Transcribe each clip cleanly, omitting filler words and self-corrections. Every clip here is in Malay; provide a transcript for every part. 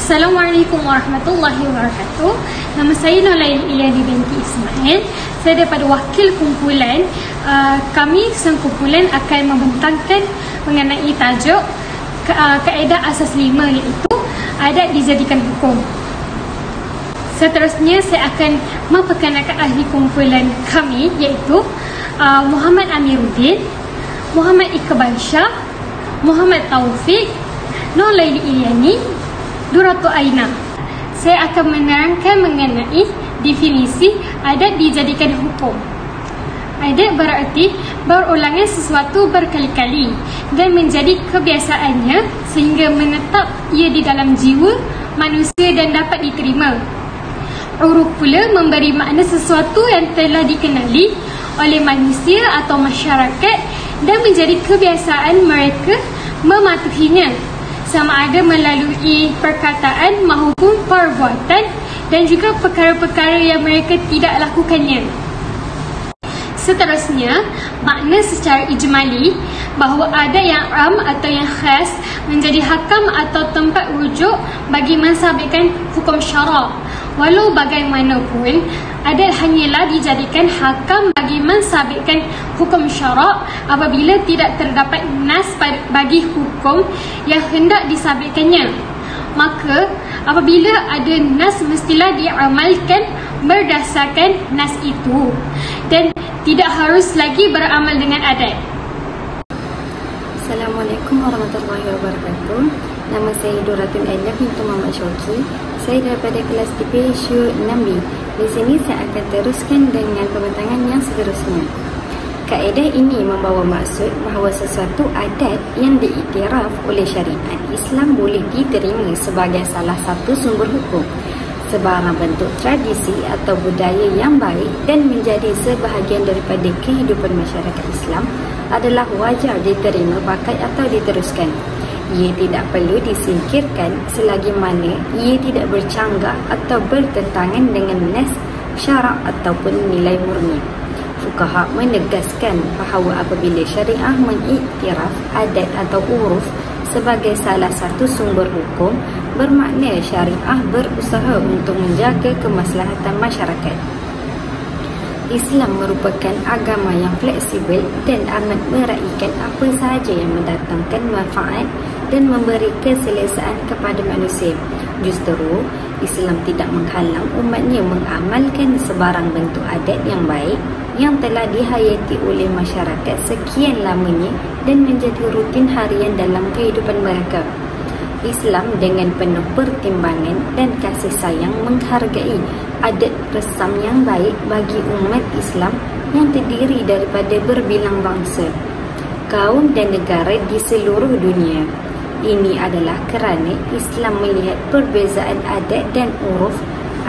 Assalamualaikum warahmatullahi wabarakatuh. Nama saya Nolail Iliani binti Ismail. Saya daripada wakil kumpulan. Kami kumpulan akan membentangkan mengenai tajuk kaedah asas 5, iaitu adat dijadikan hukum. Seterusnya saya akan memperkenalkan ahli kumpulan kami, iaitu Muhammad Amiruddin, Muhammad Iqbal Shah, Muhammad Taufik, Nolail Iliani, Durratu Aina. Saya akan menerangkan mengenai definisi adat dijadikan hukum. Adat berarti berulangan sesuatu berkali-kali dan menjadi kebiasaannya sehingga menetap ia di dalam jiwa manusia dan dapat diterima. Uruf pula memberi makna sesuatu yang telah dikenali oleh manusia atau masyarakat dan menjadi kebiasaan mereka mematuhinya, sama ada melalui perkataan maupun perbuatan, dan juga perkara-perkara yang mereka tidak lakukannya. Seterusnya, makna secara ijmali bahawa adat yang am atau yang khas menjadi hakam atau tempat rujuk bagi mensabitkan hukum syarak. Walau bagaimanapun, adat hanyalah dijadikan hakam bagi mensabitkan hukum syarak apabila tidak terdapat nas bagi hukum yang hendak disabitkannya. Maka, apabila ada nas, mestilah diamalkan berdasarkan nas itu dan tidak harus lagi beramal dengan adat. Assalamualaikum warahmatullahi wabarakatuh. Nama saya Durratu Aina binti Muhammad Syauqi. Saya daripada kelas TPSU 6B. Di sini saya akan teruskan dengan pembentangan yang seterusnya. Kaedah ini membawa maksud bahawa sesuatu adat yang diiktiraf oleh syariat Islam boleh diterima sebagai salah satu sumber hukum. Sebarang bentuk tradisi atau budaya yang baik dan menjadi sebahagian daripada kehidupan masyarakat Islam adalah wajar diterima, pakai atau diteruskan. Ia tidak perlu disingkirkan selagi mana ia tidak bercanggah atau bertentangan dengan nas, syarak ataupun nilai murni. Fuqaha menegaskan bahawa apabila syariah mengiktiraf adat atau uruf sebagai salah satu sumber hukum, bermakna syariah berusaha untuk menjaga kemaslahatan masyarakat. Islam merupakan agama yang fleksibel dan amat meraihkan apa sahaja yang mendatangkan manfaat dan memberi keselesaan kepada manusia. Justru, Islam tidak menghalang umatnya mengamalkan sebarang bentuk adat yang baik yang telah dihayati oleh masyarakat sekian lamanya dan menjadi rutin harian dalam kehidupan mereka. Islam dengan penuh pertimbangan dan kasih sayang menghargai adat resam yang baik bagi umat Islam yang terdiri daripada berbilang bangsa, kaum dan negara di seluruh dunia. Ini adalah kerana Islam melihat perbezaan adat dan uruf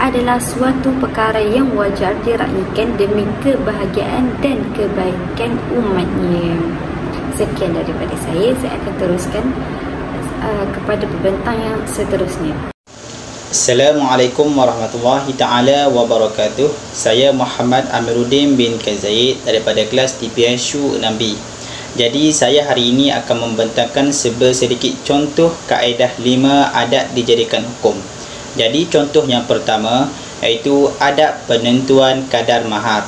adalah suatu perkara yang wajar diraihkan demi kebahagiaan dan kebaikan umatnya. Sekian daripada saya akan teruskan kepada pembentang yang seterusnya. Assalamualaikum warahmatullahi ta'ala wabarakatuh. Saya Muhammad Amiruddin bin Zaid daripada kelas TPSU 6B. Jadi saya hari ini akan membentangkan sedikit contoh kaedah 5 adat dijadikan hukum. Jadi contoh yang pertama iaitu adat penentuan kadar mahar.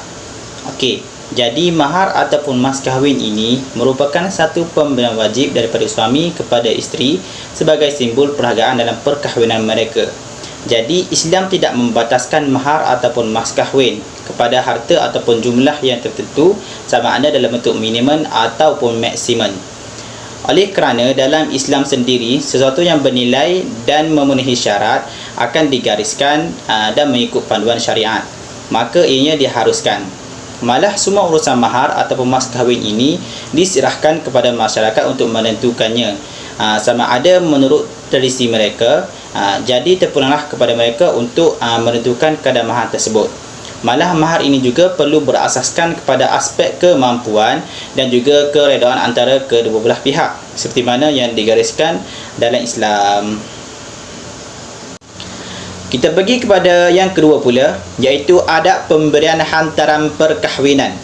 Okey, jadi mahar ataupun mas kahwin ini merupakan satu pemberian wajib daripada suami kepada isteri sebagai simbol perhargaan dalam perkahwinan mereka. Jadi Islam tidak membataskan mahar ataupun mas kahwin kepada harta ataupun jumlah yang tertentu, sama ada dalam bentuk minimum ataupun maksimum. Oleh kerana dalam Islam sendiri, sesuatu yang bernilai dan memenuhi syarat akan digariskan dan mengikut panduan syariat, maka ianya diharuskan. Malah semua urusan mahar ataupun mas kahwin ini diserahkan kepada masyarakat untuk menentukannya, sama ada menurut tradisi mereka. Jadi terpulanglah kepada mereka untuk menentukan kadar mahar tersebut. Malah mahar ini juga perlu berasaskan kepada aspek kemampuan dan juga keredaan antara kedua belah pihak, seperti mana yang digariskan dalam Islam. Kita pergi kepada yang kedua pula, iaitu adat pemberian hantaran perkahwinan.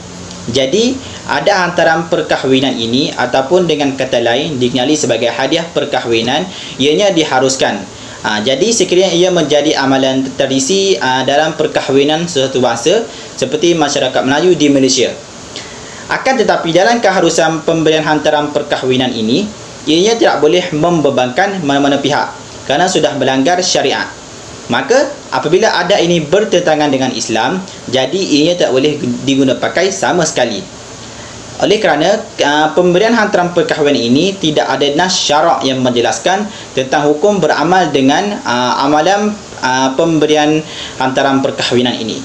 Jadi, adat hantaran perkahwinan ini ataupun dengan kata lain dikenali sebagai hadiah perkahwinan, ianya diharuskan Jadi sekiranya ia menjadi amalan tradisi dalam perkahwinan suatu bangsa seperti masyarakat Melayu di Malaysia. Akan tetapi dalam keharusan pemberian hantaran perkahwinan ini, ianya tidak boleh membebankan mana-mana pihak kerana sudah melanggar syariat. Maka apabila adat ini bertentangan dengan Islam, jadi ianya tak boleh diguna pakai sama sekali. Oleh kerana pemberian hantaran perkahwinan ini tidak ada nas syarak yang menjelaskan tentang hukum beramal dengan amalan pemberian hantaran perkahwinan ini.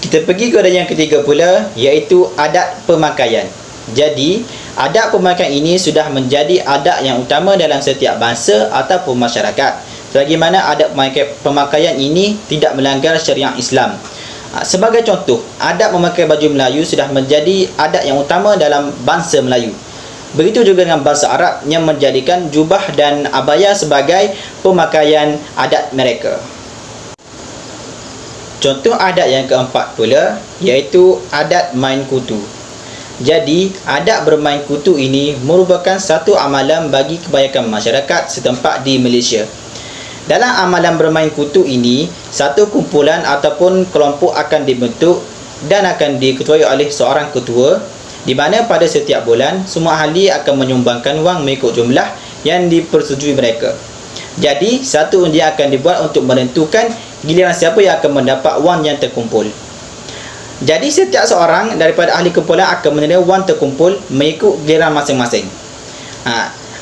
Kita pergi kepada yang ketiga pula, iaitu adat pemakaian. Jadi, adat pemakaian ini sudah menjadi adat yang utama dalam setiap bangsa ataupun masyarakat. Selagi mana adat pemakaian ini tidak melanggar syariat Islam. Sebagai contoh, adat memakai baju Melayu sudah menjadi adat yang utama dalam bangsa Melayu. Begitu juga dengan bangsa Arab yang menjadikan jubah dan abaya sebagai pemakaian adat mereka. Contoh adat yang keempat pula, iaitu adat main kutu. Jadi, adat bermain kutu ini merupakan satu amalan bagi kebanyakan masyarakat setempat di Malaysia. Dalam amalan bermain kutu ini, satu kumpulan ataupun kelompok akan dibentuk dan akan diketuai oleh seorang ketua, di mana pada setiap bulan semua ahli akan menyumbangkan wang mengikut jumlah yang dipersetujui mereka. Jadi, satu undian akan dibuat untuk menentukan giliran siapa yang akan mendapat wang yang terkumpul. Jadi, setiap seorang daripada ahli kumpulan akan menerima wang terkumpul mengikut giliran masing-masing.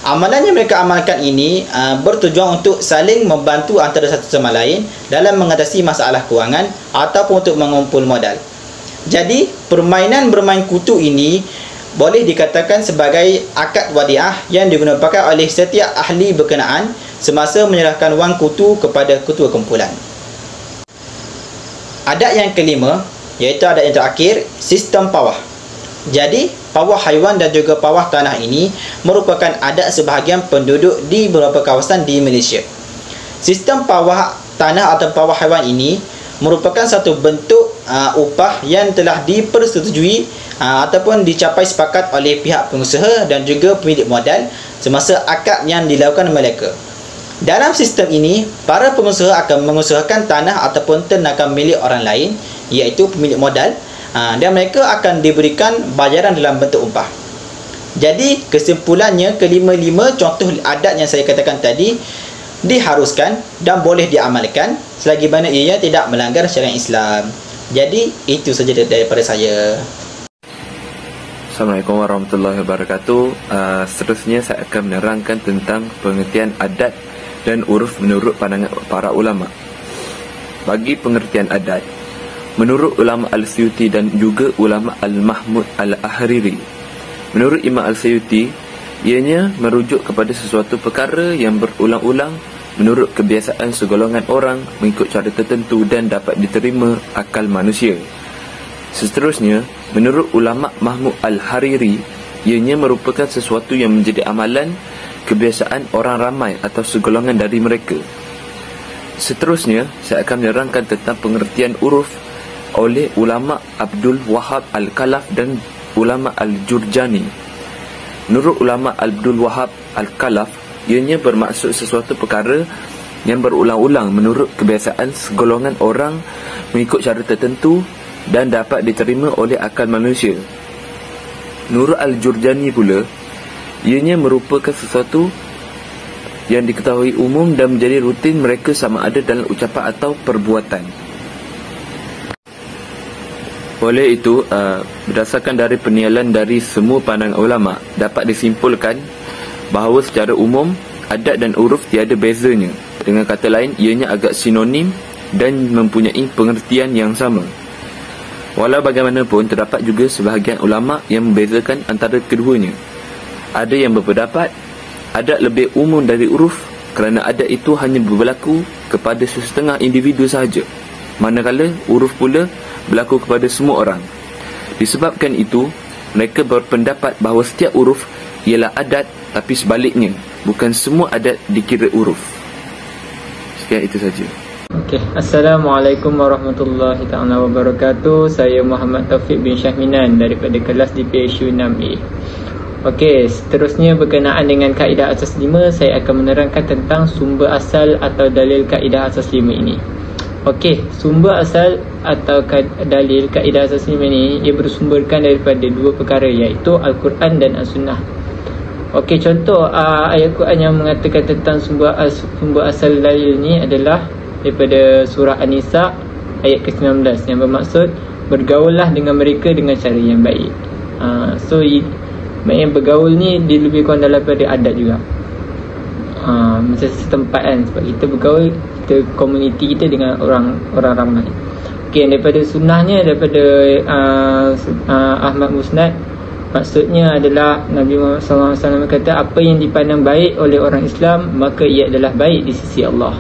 Amalan yang mereka amalkan ini bertujuan untuk saling membantu antara satu sama lain dalam mengatasi masalah kewangan ataupun untuk mengumpul modal. Jadi, permainan bermain kutu ini boleh dikatakan sebagai akad wadiah yang digunakan oleh setiap ahli berkenaan semasa menyerahkan wang kutu kepada ketua kumpulan. Adat yang kelima, iaitu adat yang terakhir, sistem pawah. Jadi, pawah haiwan dan juga pawah tanah ini merupakan adat sebahagian penduduk di beberapa kawasan di Malaysia. Sistem pawah tanah atau pawah haiwan ini merupakan satu bentuk upah yang telah dipersetujui ataupun dicapai sepakat oleh pihak pengusaha dan juga pemilik modal semasa akad yang dilakukan mereka. Dalam sistem ini, para pengusaha akan mengusahakan tanah ataupun ternakan milik orang lain, iaitu pemilik modal, dan mereka akan diberikan bayaran dalam bentuk upah. Jadi, kesimpulannya, kelima-lima contoh adat yang saya katakan tadi diharuskan dan boleh diamalkan selagi mana ia tidak melanggar syariat Islam. Jadi, itu saja daripada saya. Assalamualaikum warahmatullahi wabarakatuh. Seterusnya saya akan menerangkan tentang pengertian adat dan uruf menurut pandangan para ulama. Bagi pengertian adat, menurut ulama Al-Suyuti dan juga ulama Al-Mahmud Al-Ahriri, menurut Imam Al-Suyuti, ianya merujuk kepada sesuatu perkara yang berulang-ulang menurut kebiasaan segolongan orang mengikut cara tertentu dan dapat diterima akal manusia. Seterusnya, menurut ulama Mahmud Al-Hariri, ianya merupakan sesuatu yang menjadi amalan kebiasaan orang ramai atau segolongan dari mereka. Seterusnya, saya akan menerangkan tentang pengertian uruf oleh ulama Abdul Wahab Al-Kalaf dan ulama Al-Jurjani. Menurut ulama Abdul Wahab Al-Kalaf, ianya bermaksud sesuatu perkara yang berulang-ulang menurut kebiasaan segolongan orang mengikut cara tertentu dan dapat diterima oleh akal manusia. Menurut Al-Jurjani pula, ianya merupakan sesuatu yang diketahui umum dan menjadi rutin mereka sama ada dalam ucapan atau perbuatan. Oleh itu, berdasarkan dari penilaian dari semua pandangan ulama, dapat disimpulkan bahawa secara umum adat dan uruf tiada bezanya. Dengan kata lain, ianya agak sinonim dan mempunyai pengertian yang sama. Walau bagaimanapun, terdapat juga sebahagian ulama yang membezakan antara keduanya. Ada yang berpendapat adat lebih umum dari uruf kerana adat itu hanya berlaku kepada sesetengah individu sahaja, manakala uruf pula berlaku kepada semua orang. Disebabkan itu, mereka berpendapat bahawa setiap uruf ialah adat, tapi sebaliknya, bukan semua adat dikira uruf. Sekian itu saja. Okey, Assalamualaikum warahmatullahi taala wabarakatuh. Saya Muhammad Taufik bin Syahminan daripada kelas DPSU 6A. Okey, seterusnya berkenaan dengan kaedah asas 5, saya akan menerangkan tentang sumber asal atau dalil kaedah asas 5 ini. Okey, sumber asal atau dalil kaedah asas 5 ini ia bersumberkan daripada dua perkara, iaitu Al-Quran dan As-Sunnah. Okey, contoh ayat Quran yang mengatakan tentang sumber asal dalil ini adalah daripada surah An-Nisa ayat ke-19 yang bermaksud bergaullah dengan mereka dengan cara yang baik. Maknanya bergaul ni dia lebih kurang dalam pada adat juga. Macam setempat kan, sebab kita bergaul, kita komuniti kita dengan orang ramai. Okey, daripada sunnahnya, daripada Ahmad Musnad, maksudnya adalah Nabi Muhammad SAW kata, apa yang dipandang baik oleh orang Islam maka ia adalah baik di sisi Allah.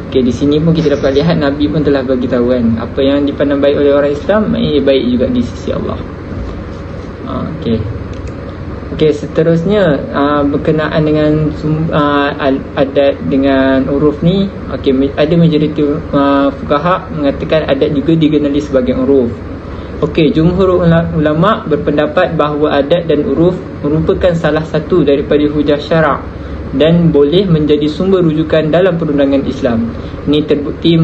Okey, di sini pun kita dapat lihat Nabi pun telah bagi tahu kan, apa yang dipandang baik oleh orang Islam ia baik juga di sisi Allah. Okey, seterusnya berkenaan dengan adat dengan uruf ni. Okey, ada majoriti fuqaha mengatakan adat juga dikenali sebagai uruf. Okey, jumhur ulama berpendapat bahawa adat dan uruf merupakan salah satu daripada hujah syarak dan boleh menjadi sumber rujukan dalam perundangan Islam. Ini terbukti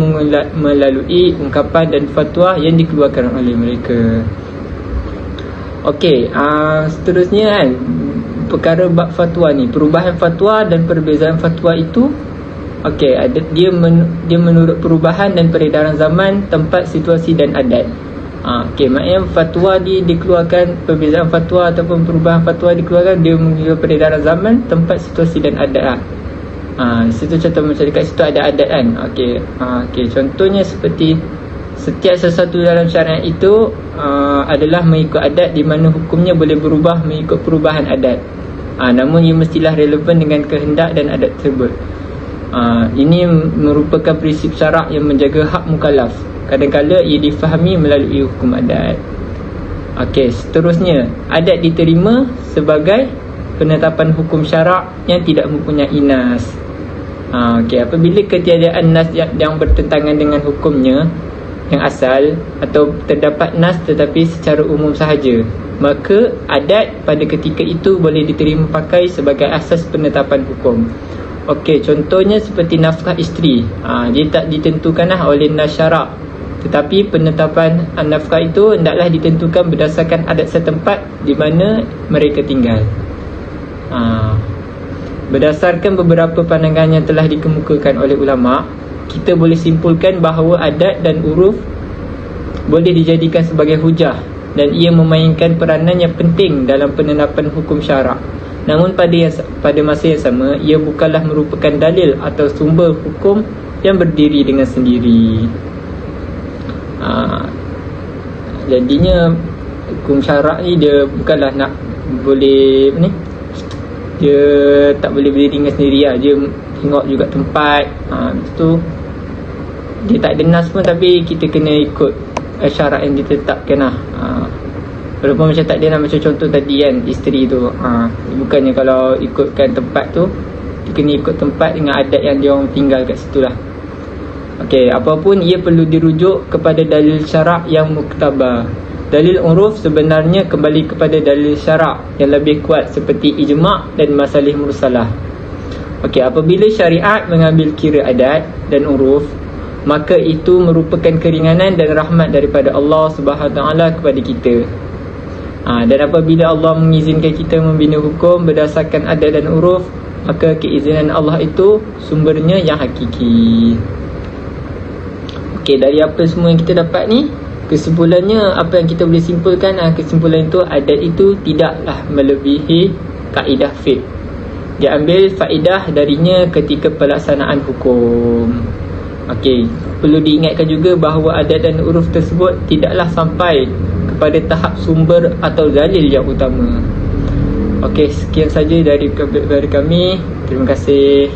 melalui ungkapan dan fatwa yang dikeluarkan oleh mereka. Okey, seterusnya kan, perkara bab fatwa ni, perubahan fatwa dan perbezaan fatwa itu. Okey, dia menurut perubahan dan peredaran zaman, tempat, situasi dan adat. Okey, maknanya fatwa dikeluarkan, perbezaan fatwa ataupun perubahan fatwa dikeluarkan dia mengikut peredaran zaman, tempat, situasi dan adat lah. Situ contoh macam dekat situ ada adat kan. Okey, contohnya seperti setiap sesuatu dalam syariat itu adalah mengikut adat, di mana hukumnya boleh berubah mengikut perubahan adat. Namun ia mestilah relevan dengan kehendak dan adat tersebut. Ini merupakan prinsip syarak yang menjaga hak mukallaf. Kadang-kadang ia difahami melalui hukum adat. Okey, seterusnya, adat diterima sebagai penetapan hukum syarak yang tidak mempunyai nas. Okey, apabila ketiadaan nas yang bertentangan dengan hukumnya yang asal, atau terdapat nas tetapi secara umum sahaja, maka adat pada ketika itu boleh diterima pakai sebagai asas penetapan hukum. Okey, contohnya seperti nafkah isteri. Dia tak ditentukanlah oleh nas syarak, tetapi penetapan nafkah itu hendaklah ditentukan berdasarkan adat setempat di mana mereka tinggal. Berdasarkan beberapa pandangan yang telah dikemukakan oleh ulama, kita boleh simpulkan bahawa adat dan uruf boleh dijadikan sebagai hujah dan ia memainkan peranan yang penting dalam penetapan hukum syarak. Namun pada masa yang sama, ia bukanlah merupakan dalil atau sumber hukum yang berdiri dengan sendiri. Jadinya hukum syarak ni dia bukanlah nak boleh dia tak boleh berdiri dengan sendiri lah. Dia tengok juga tempat. Itu dia tak ada nas pun, tapi kita kena ikut syarat yang ditetapkan lah. Walaupun macam tak ada lah, macam contoh tadi kan, isteri tu, bukannya kalau ikutkan tempat tu, dia kena ikut tempat dengan adat yang dia orang tinggal kat situ lah. Okey, apapun ia perlu dirujuk kepada dalil syarak yang muktabar. Dalil uruf sebenarnya kembali kepada dalil syarak yang lebih kuat seperti ijma' dan masalih mursalah. Okey, apabila syariat mengambil kira adat dan uruf, maka itu merupakan keringanan dan rahmat daripada Allah Subhanahu Taala kepada kita. Dan apabila Allah mengizinkan kita membina hukum berdasarkan adat dan uruf, maka keizinan Allah itu sumbernya yang hakiki. Okey, dari apa semua yang kita dapat ni, kesimpulannya apa yang kita boleh simpulkan, kesimpulan itu adat itu tidaklah melebihi kaedah fiqh. Dia ambil faedah darinya ketika pelaksanaan hukum. Okey, perlu diingatkan juga bahawa adat dan uruf tersebut tidaklah sampai kepada tahap sumber atau dalil yang utama. Okey, sekian saja dari kami. Terima kasih.